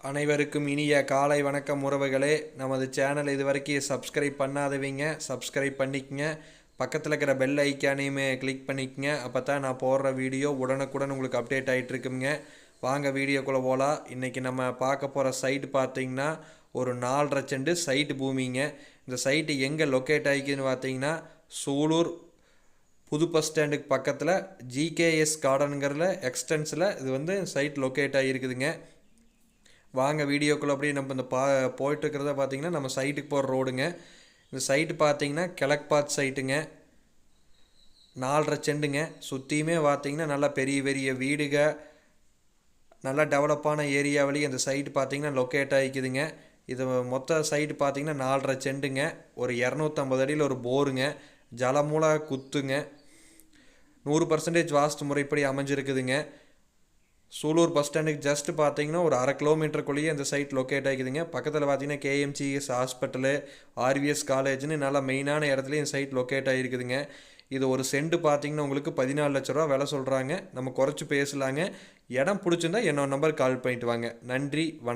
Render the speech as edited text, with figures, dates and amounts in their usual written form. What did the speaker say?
அனைவருக்கும் இனிய காலை வணக்கம் உறவுகளே. நமது சேனல் இதுவரைக்கும் சப்ஸ்கிரைப் பண்ணாதவங்க சப்ஸ்கிரைப் பண்ணிக்கங்க. பக்கத்தில் இருக்கிற பெல் ஐக்கானையுமே கிளிக் பண்ணிக்கங்க. அப்போ தான் நான் போடுற வீடியோ உடனுக்குடன் உங்களுக்கு அப்டேட் ஆகிட்டு இருக்குங்க. வாங்க வீடியோக்குள்ளே போகலாம். இன்றைக்கி நம்ம பார்க்க போகிற சைட்டு பார்த்திங்கன்னா ஒரு 4.5 சென்ட் சைட்டு பூமிங்க. இந்த சைட்டு எங்கே லொக்கேட் ஆகிக்குதுன்னு பார்த்தீங்கன்னா சூலூர் புது பஸ் ஸ்டாண்டுக்கு பக்கத்தில் ஜிகேஎஸ் கார்டனுங்கிறதுல எக்ஸ்டென்ஸில் இது சைட் லொக்கேட் ஆகிருக்குதுங்க. வாங்க வீடியோக்குள்ளே அப்படியே நம்ம இந்த போயிட்டுருக்கிறத பார்த்தீங்கன்னா நம்ம சைட்டுக்கு போகிற ரோடுங்க. இந்த சைட்டு பார்த்தீங்கன்னா கிழக்கு பார்த்து சைட்டுங்க, 4.5 சென்ட்டுங்க. சுற்றியுமே பார்த்தீங்கன்னா நல்லா பெரிய பெரிய வீடுக, நல்லா டெவலப்பான ஏரியாவிலேயே இந்த சைட்டு பார்த்தீங்கன்னா லொக்கேட் ஆகிக்குதுங்க. இது மொத்த சைட்டு பார்த்தீங்கன்னா 4.5 சென்ட்டுங்க. ஒரு 250 அடியில் ஒரு போருங்க, ஜலமூல குத்துங்க, 100% வாஸ்து முறைப்படி அமைஞ்சிருக்குதுங்க. சூலூர் பஸ் ஸ்டாண்டுக்கு ஜஸ்ட் பார்த்தீங்கன்னா ஒரு 1/2 கிலோமீட்டருக்குள்ளேயே இந்த சைட் லொக்கேட் ஆகிக்குதுங்க. பக்கத்தில் பார்த்தீங்கன்னா கேஎம்சிஎஸ் ஹாஸ்பிட்டலு, ஆர்விஎஸ் காலேஜ்னு நல்லா மெயினான இடத்துல இந்த சைட் லொக்கேட் ஆகிருக்குதுங்க. இது ஒரு சென்ட் பார்த்தீங்கன்னா உங்களுக்கு 14 லட்ச ரூபா விலை சொல்கிறாங்க. நம்ம குறைச்சி பேசலாங்க. இடம் பிடிச்சிருந்தா என்னோட நம்பருக்கு கால் பண்ணிட்டு வாங்க. நன்றி, வணக்கம்.